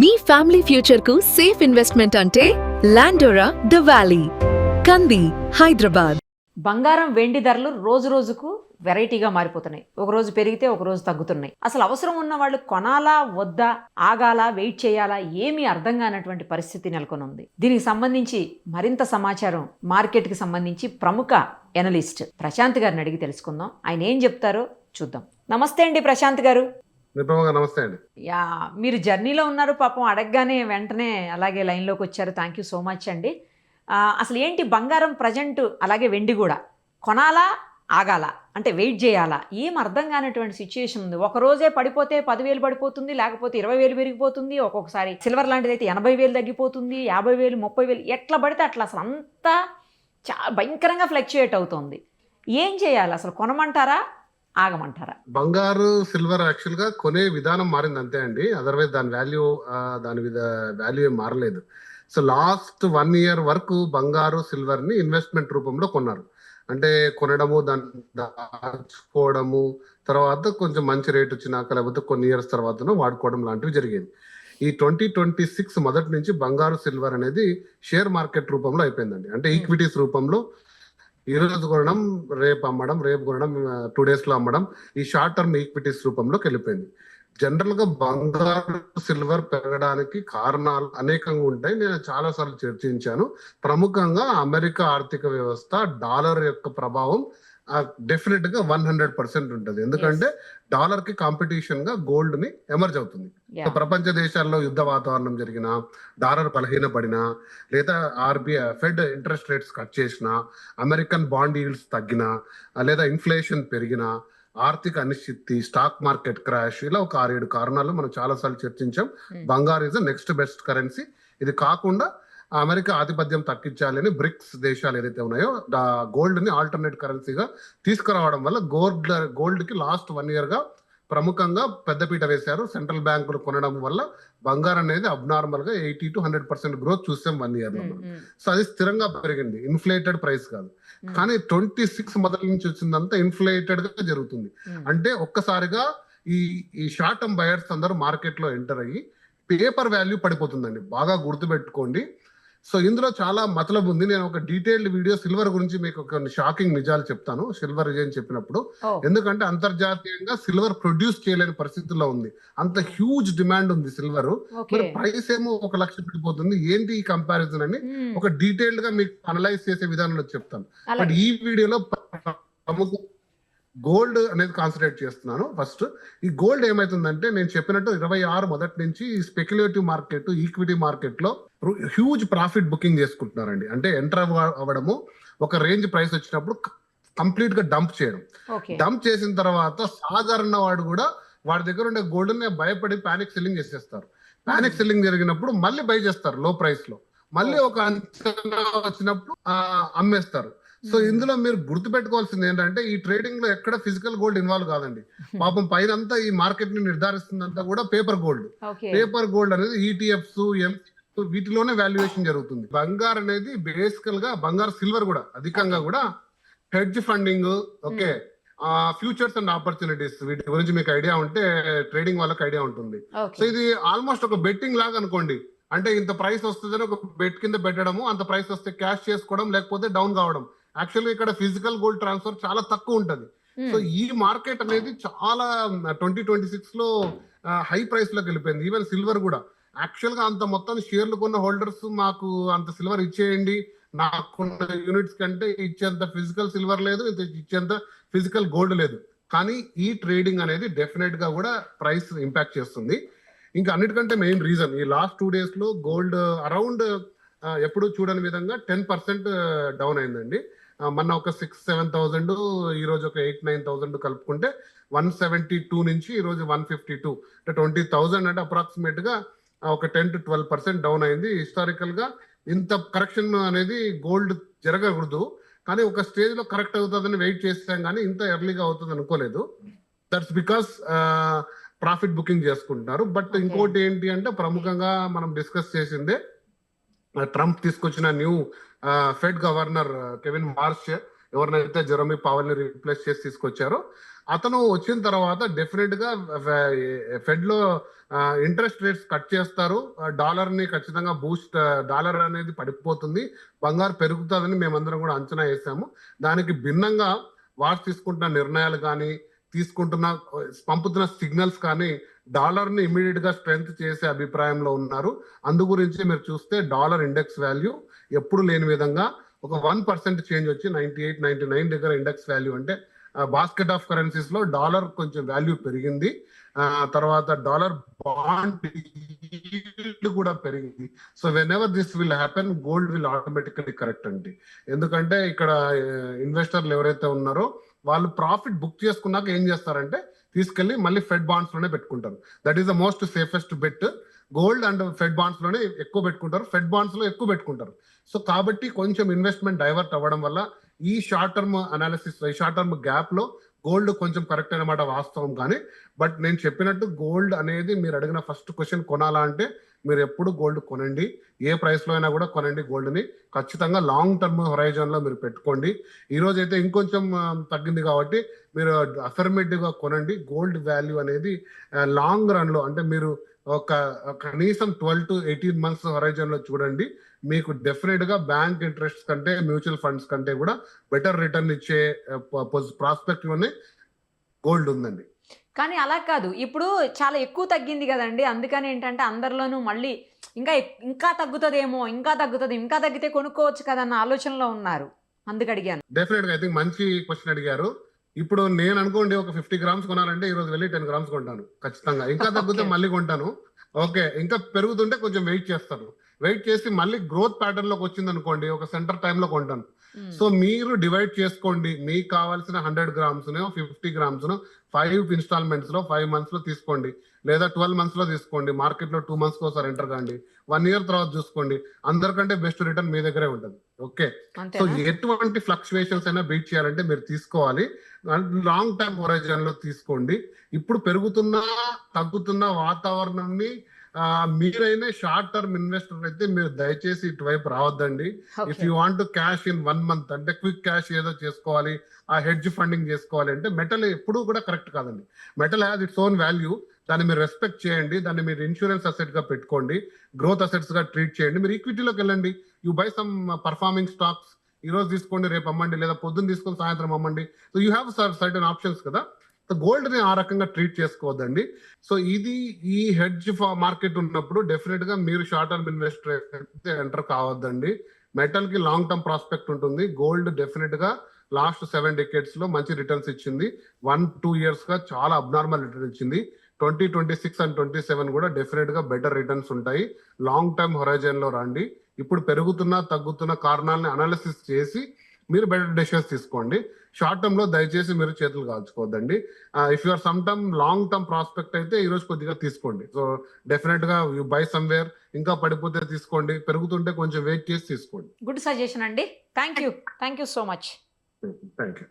మీ family future కు safe investment అంటే లాండోరా the valley, కంది, హైదరాబాద్. బంగారం వెండి ధరలు రోజు రోజుకు వెరైటీగా మారిపోతున్నాయి. ఒక రోజు పెరిగితే ఒక రోజు తగ్గుతున్నాయి. అసలు అవసరం ఉన్న వాళ్ళు కొనాలా వద్దా, ఆగాలా, వెయిట్ చేయాలా, ఏమీ అర్థం కానటువంటి పరిస్థితి నెలకొని ఉంది. దీనికి సంబంధించి మరింత సమాచారం మార్కెట్కి సంబంధించి ప్రముఖ ఎనలిస్ట్ ప్రశాంత్ గారిని అడిగి తెలుసుకుందాం. ఆయన ఏం చెప్తారో చూద్దాం. నమస్తే అండి ప్రశాంత్ గారు. నమస్తే అండి. మీరు జర్నీలో ఉన్నారు, పాపం అడగగానే వెంటనే అలాగే లైన్లోకి వచ్చారు. థ్యాంక్ యూ సో మచ్ అండి. అసలు ఏంటి బంగారం ప్రజెంట్, అలాగే వెండి కూడా కొనాలా ఆగాల అంటే వెయిట్ చేయాలా, ఏం అర్థం కానటువంటి సిచ్యుయేషన్ ఉంది. ఒక రోజే పడిపోతే 10,000 పడిపోతుంది, లేకపోతే 20,000 పెరిగిపోతుంది. ఒక్కొక్కసారి సిల్వర్ లాంటిది అయితే 80,000 తగ్గిపోతుంది, 50,000, 30,000 ఎట్లా పడితే అట్లా. అసలు అంతా భయంకరంగా ఫ్లక్చుయేట్ అవుతుంది. ఏం చేయాలి అసలు? కొనమంటారా ఆగమంటారా? బంగారు సిల్వర్ యాక్చువల్ గా కొనే విధానం మారింది అంతే అండి. అదర్వైజ్ దాని వాల్యూ ఏం మారలేదు. సో లాస్ట్ 1 year వరకు బంగారు సిల్వర్ ని ఇన్వెస్ట్మెంట్ రూపంలో కొన్నారు. అంటే కొనడము, దాన్ని దాచుకోవడము, తర్వాత కొంచెం మంచి రేట్ వచ్చినాక లేకపోతే కొన్ని ఇయర్స్ తర్వాత వాడుకోవడం లాంటివి జరిగేది. ఈ 2026 మొదటి నుంచి బంగారు సిల్వర్ అనేది షేర్ మార్కెట్ రూపంలో అయిపోయిందండి. అంటే ఈక్విటీస్ రూపంలో ఈ రోజు కొనడం, రేపు అమ్మడం, రేపు కొనడం, 2 days లో అమ్మడం, ఈ షార్ట్ టర్మ్ ఈక్విటీస్ రూపంలోకి వెళ్ళిపోయింది. జనరల్ గా బంగారు సిల్వర్ పెరగడానికి కారణాలు అనేకంగా ఉంటాయి. నేను చాలా సార్లు చర్చించాను. ప్రముఖంగా అమెరికా ఆర్థిక వ్యవస్థ, డాలర్ యొక్క ప్రభావం డెఫినెట్ గా 100% ఉంటుంది. ఎందుకంటే డాలర్ కి కాంపిటీషన్ గా గోల్డ్ ని ఎమర్జ్ అవుతుంది. ప్రపంచ దేశాల్లో యుద్ధ వాతావరణం జరిగినా, డాలర్ బలహీనపడినా, లేదా ఫెడ్ ఇంట్రెస్ట్ రేట్స్ కట్ చేసినా, అమెరికన్ బాండ్ ఈల్డ్స్ తగ్గినా, లేదా ఇన్ఫ్లేషన్ పెరిగినా, ఆర్థిక అనిశ్చితి, స్టాక్ మార్కెట్ క్రాష్, ఇలా ఒక 6-7 కారణాలు మనం చాలా సార్లు చర్చించాం. బంగారు is the next best currency. ఇది కాకుండా అమెరికా ఆధిపత్యం తగ్గించాలని బ్రిక్స్ దేశాలు ఏదైతే ఉన్నాయో గోల్డ్ ని ఆల్టర్నేట్ కరెన్సీగా తీసుకురావడం వల్ల గోల్డ్ కి లాస్ట్ 1 year గా ప్రముఖంగా పెద్దపీట వేశారు. సెంట్రల్ బ్యాంకులు కొనడం వల్ల బంగారం అనేది అబ్నార్మల్ గా 80 to 100% గ్రోత్ చూసాం 1 year లో. సో అది స్థిరంగా పెరిగింది, ఇన్ఫ్లేటెడ్ ప్రైస్ కాదు. కానీ 26 మొదటి నుంచి వచ్చిందంతా ఇన్ఫ్లేటెడ్ గా జరుగుతుంది. అంటే ఒక్కసారిగా ఈ షార్ట్ టర్మ్ బయర్స్ అందరూ మార్కెట్ లో ఎంటర్ అయ్యి పేపర్ వాల్యూ పడిపోతుందండి. బాగా గుర్తుపెట్టుకోండి. సో ఇందులో చాలా మతలబు ఉంది. నేను ఒక డీటెయిల్డ్ వీడియో సిల్వర్ గురించి మీకు కొన్ని షాకింగ్ నిజాలు చెప్తాను సిల్వర్ అని చెప్పినప్పుడు. ఎందుకంటే అంతర్జాతీయంగా సిల్వర్ ప్రొడ్యూస్ చేయలేని పరిస్థితుల్లో ఉంది. అంత హ్యూజ్ డిమాండ్ ఉంది సిల్వర్. మరి ప్రైస్ ఏమో 1 లక్ష పడిపోతుంది. ఏంటి ఈ కంపారిజన్ అని ఒక డీటెయిల్డ్ గా మీకు అనలైజ్ చేసే విధానంలో చెప్తాను. బట్ ఈ వీడియోలో ప్రముఖ గోల్డ్ అనేది కాన్సన్ట్రేట్ చేస్తున్నాను. ఫస్ట్ ఈ గోల్డ్ ఏమైతుందంటే, నేను చెప్పినట్టు 26 మొదటి నుంచి స్పెక్యులేటివ్ మార్కెట్, ఈక్విటీ మార్కెట్ లో హ్యూజ్ ప్రాఫిట్ బుకింగ్ చేసుకుంటున్నారండి. అంటే ఎంటర్ అవ్వడము, ఒక రేంజ్ ప్రైస్ వచ్చినప్పుడు కంప్లీట్ గా డంప్ చేయడం. డంప్ చేసిన తర్వాత సాధారణ వాడు కూడా వాడి దగ్గర ఉండే గోల్డ్ ని భయపడి పానిక్ సెల్లింగ్ చేసేస్తారు. పానిక్ సెల్లింగ్ జరిగినప్పుడు మళ్ళీ బై చేస్తారు లో ప్రైస్ లో. మళ్ళీ ఒక అంచనా వచ్చినప్పుడు అమ్మేస్తారు. సో ఇందులో మీరు గుర్తుపెట్టుకోవాల్సింది ఏంటంటే, ఈ ట్రేడింగ్ లో ఎక్కడ ఫిజికల్ గోల్డ్ ఇన్వాల్వ్ కాదండి. పాపం పైనంతా ఈ మార్కెట్ ని నిర్ధారిస్తుందంతా కూడా పేపర్ గోల్డ్. పేపర్ గోల్డ్ అనేది ఈటీఎఫ్స్, వీటిలోనే వాల్యుయేషన్ జరుగుతుంది. బంగారు అనేది బేసికల్ గా, బంగారు సిల్వర్ కూడా అధికంగా కూడా hedge funding, okay, futures and opportunities, వీటి గురించి మీకు ఐడియా ఉంటే ట్రేడింగ్ వాళ్ళకి ఐడియా ఉంటుంది. సో ఇది ఆల్మోస్ట్ ఒక బెట్టింగ్ లాగా అనుకోండి. అంటే ఇంత ప్రైస్ వస్తుందని ఒక బెట్ కింద పెట్టడము, అంత ప్రైస్ వస్తే క్యాష్ చేసుకోవడం, లేకపోతే డౌన్ కావడం. యాక్చువల్గా ఇక్కడ ఫిజికల్ గోల్డ్ ట్రాన్స్ఫర్ చాలా తక్కువ ఉంటది. సో ఈ మార్కెట్ అనేది చాలా 2026 లో హై ప్రైస్ లోకి వెళ్ళిపోయింది. ఈవెన్ సిల్వర్ కూడా యాక్చువల్ గా అంత మొత్తం షేర్లు కొన్న హోల్డర్స్ మాకు అంత సిల్వర్ ఇచ్చేయండి, నాకున్న యూనిట్స్ కంటే ఇచ్చేంత ఫిజికల్ సిల్వర్ లేదు, ఇచ్చేంత ఫిజికల్ గోల్డ్ లేదు. కానీ ఈ ట్రేడింగ్ అనేది డెఫినెట్ గా కూడా ప్రైస్ ఇంపాక్ట్ చేస్తుంది. ఇంకా అన్నిటికంటే మెయిన్ రీజన్, ఈ లాస్ట్ 2 days లో గోల్డ్ అరౌండ్ ఎప్పుడు చూడని విధంగా 10% డౌన్ అయిందండి. మొన్న ఒక 6-7,000, ఈ రోజు ఒక 8-9,000 కలుపుకుంటే 172 నుంచి ఈ రోజు 152, అంటే 20,000, అంటే అప్రాక్సిమేట్ గా ఒక 10 to 12% డౌన్ అయింది. హిస్టారికల్ గా ఇంత కరెక్షన్ అనేది గోల్డ్ జరగకూడదు, కానీ ఒక స్టేజ్ లో కరెక్ట్ అవుతుందని వెయిట్ చేస్తాం, కానీ ఇంత ఎర్లీగా అవుతుంది అనుకోలేదు. దట్స్ బికాస్ ప్రాఫిట్ బుకింగ్ చేసుకుంటున్నారు. బట్ ఇంకోటి ఏంటి అంటే, ప్రముఖంగా మనం డిస్కస్ చేసిందే, ట్రంప్ తీసుకొచ్చిన new fed governor Kevin Marsh ఎవరినైతే జెరోమీ పవల్ ని రీప్లేస్ చేసి తీసుకొచ్చారో అతను వచ్చిన తర్వాత డెఫినెట్ గా ఫెడ్ లో ఇంట్రెస్ట్ రేట్స్ కట్ చేస్తారు, డాలర్ ని ఖచ్చితంగా బూస్ట్, డాలర్ అనేది పడిపోతుంది, బంగారు పెరుగుతుందని మేమందరం కూడా అంచనా వేసాము. దానికి భిన్నంగా వారు తీసుకుంటున్న నిర్ణయాలు కానీ పంపుతున్న సిగ్నల్స్ కానీ డాలర్ ని ఇమీడియట్ గా స్ట్రెంగ్త్ చేసే అభిప్రాయంలో ఉన్నారు. అందు గురించి మీరు చూస్తే డాలర్ ఇండెక్స్ వాల్యూ ఎప్పుడు లేని విధంగా ఒక 1% చేంజ్ వచ్చి 98, 99 దగ్గర ఇండెక్స్ వాల్యూ అంటే బాస్కెట్ ఆఫ్ కరెన్సీస్ లో డాలర్ కొంచెం వాల్యూ పెరిగింది. తర్వాత డాలర్ బాండ్ కూడా పెరిగింది. So when ever this will happen gold will automatically correct అండి. ఎందుకంటే ఇక్కడ ఇన్వెస్టర్లు ఎవరైతే ఉన్నారో వాళ్ళు ప్రాఫిట్ బుక్ చేసుకున్నాక ఏం చేస్తారంటే తీసుకెళ్లి మళ్ళీ ఫెడ్ బాండ్స్ లోనే పెట్టుకుంటారు. That is the most safest bet. Gold and fed bonds లోనే ఎక్కువ పెట్టుకుంటారు, ఫెడ్ బాండ్స్ లో ఎక్కువ పెట్టుకుంటారు. సో కాబట్టి కొంచెం ఇన్వెస్ట్మెంట్ డైవర్ట్ అవ్వడం వల్ల ఈ షార్ట్ టర్మ్ అనాలిసిస్, ఈ షార్ట్ టర్మ్ గ్యాప్ లో గోల్డ్ కొంచెం కరెక్ట్ అనమాట, వాస్తవం. కానీ బట్ నేను చెప్పినట్టు గోల్డ్ అనేది మీరు అడిగిన ఫస్ట్ క్వశ్చన్ కొనాలా అంటే మీరు ఎప్పుడు గోల్డ్ కొనండి, ఏ ప్రైస్ లో అయినా కూడా కొనండి. గోల్డ్ ని ఖచ్చితంగా లాంగ్ టర్మ్ హొరైజన్ లో మీరు పెట్టుకోండి. ఈ రోజు అయితే ఇంకొంచెం తగ్గింది కాబట్టి మీరు అఫర్మేటివ్ గా కొనండి. గోల్డ్ వాల్యూ అనేది లాంగ్ రన్ లో అంటే మీరు ఒక కనీసం 12 to 18 months హొరైజన్ లో చూడండి. మీకు డెఫినెట్ గా బ్యాంక్ ఇంట్రెస్ట్ కంటే మ్యూచువల్ ఫండ్స్ కంటే కూడా బెటర్ రిటర్న్ ఇచ్చే ప్రాస్పెక్ట్ లోనే గోల్డ్ ఉందండి. కానీ అలా కాదు, ఇప్పుడు చాలా ఎక్కువ తగ్గింది కదండి, అందుకని ఏంటంటే అందరిలోనూ మళ్ళీ ఇంకా తగ్గుతుందేమో, ఇంకా తగ్గితే కొనుక్కోవచ్చు కదా అన్న ఆలోచనలో ఉన్నారు, అందుకు అడిగాను. డెఫినెట్ గా ఐ థింక్ మంచి క్వశ్చన్ అడిగారు. ఇప్పుడు నేను అనుకోండి ఒక 50 grams కొనాలంటే ఈ రోజు వెళ్ళి 10 grams కొంటాను ఖచ్చితంగా. ఇంకా తగ్గితే మళ్ళీ కొంటాను. ఓకే, ఇంకా పెరుగుతుంటే కొంచెం వెయిట్ చేస్తాను. వెయిట్ చేసి మళ్ళీ గ్రోత్ ప్యాటర్న్ లోకి వచ్చింది అనుకోండి ఒక సెంటర్ టైమ్ లో కొంటాను. సో మీరు డివైడ్ చేసుకోండి, మీకు కావాల్సిన 100 grams 50 grams 5 ఇన్స్టాల్మెంట్స్ లో 5 months లో తీసుకోండి, లేదా 12 months లో తీసుకోండి. మార్కెట్ లో 2 months ఒకసారి ఎంటర్ కాండి, 1 year తర్వాత చూసుకోండి. అందరికంటే బెస్ట్ రిటర్న్ మీ దగ్గరే ఉంటుంది. ఓకే, సో ఎటువంటి ఫ్లక్చువేషన్స్ అయినా బీట్ చేయాలంటే మీరు తీసుకోవాలి, లాంగ్ టర్మ్ హొరైజన్ లో తీసుకోండి. ఇప్పుడు పెరుగుతున్న తగ్గుతున్న వాతావరణాన్ని మీరైనా షార్ట్ టర్మ్ ఇన్వెస్టర్ అయితే మీరు దయచేసి ఇటువైపు రావద్దండి. If you want to cash in 1 month అంటే క్విక్ క్యాష్ ఏదో చేసుకోవాలి, ఆ హెడ్జ్ ఫండింగ్ చేసుకోవాలి అంటే మెటల్ ఎప్పుడూ కూడా కరెక్ట్ కాదండి. Metal has its own value, దాన్ని మీరు రెస్పెక్ట్ చేయండి, దాన్ని మీరు ఇన్సూరెన్స్ అసెట్ గా పెట్టుకోండి, గ్రోత్ అసెట్స్ గా ట్రీట్ చేయండి. మీరు ఈక్విటీలోకి వెళ్ళండి, you buy some performing stocks, ఈ రోజు తీసుకోండి రేపు అమ్మండి, లేదా పొద్దున్న తీసుకొని సాయంత్రం అమ్మండి. So you have certain options కదా. గోల్డ్ ని ఆ రకంగా ట్రీట్ చేసుకోవద్దండి. సో ఇది ఈ హెడ్జ్ మార్కెట్ ఉన్నప్పుడు డెఫినెట్ గా మీరు షార్ట్ టర్మ్ ఇన్వెస్టర్ అయితే ఎంటర్ కావద్దండి. మెటల్ కి లాంగ్ టర్మ్ ప్రాస్పెక్ట్ ఉంటుంది. గోల్డ్ డెఫినెట్ గా లాస్ట్ 7 decades లో మంచి రిటర్న్స్ ఇచ్చింది. 1-2 years గా చాలా అబ్నార్మల్ రిటర్న్ ఇచ్చింది. 2026 and 27 కూడా డెఫినెట్ గా బెటర్ రిటర్న్స్ ఉంటాయి. లాంగ్ టర్మ్ హొరైజన్ లో రండి. ఇప్పుడు పెరుగుతున్న తగ్గుతున్న కారణాలను అనాలిసిస్ చేసి మీరు బెటర్ డెసిషన్స్ తీసుకోండి. షార్ట్ టర్మ్ లో దయచేసి మీరు చేతులు కాల్చుకోవద్దండి. If you're some term long term prospect అయితే ఈ రోజు కొద్దిగా తీసుకోండి. సో డెఫినెట్ గా యూ బై సమ్వేర్, ఇంకా పడిపోతే తీసుకోండి, పెరుగుతుంటే కొంచెం వెయిట్ చేసి తీసుకోండి. గుడ్ సజెషన్ అండి, thank you so much. Thank you.